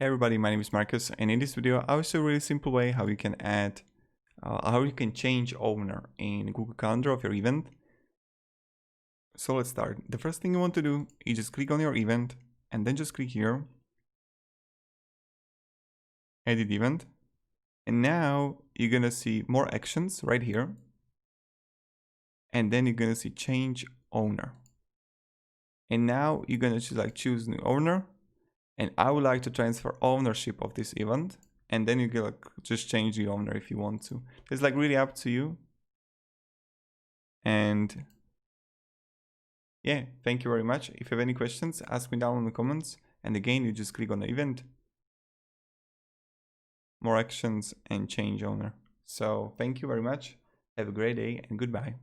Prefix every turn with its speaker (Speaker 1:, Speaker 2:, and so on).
Speaker 1: Hey everybody, my name is Marcus, and in this video I'll show you a really simple way how you can change owner in Google Calendar of your event. So let's start. The first thing you want to do is just click on your event and then just click here, edit event. And now you're gonna see more actions right here. And then you're gonna see change owner. And now you're gonna choose new owner. And I would like to transfer ownership of this event. And then you can just change the owner if you want to. It's really up to you. And yeah, thank you very much. If you have any questions, ask me down in the comments. And again, you just click on the event, more actions, and change owner. So thank you very much. Have a great day and goodbye.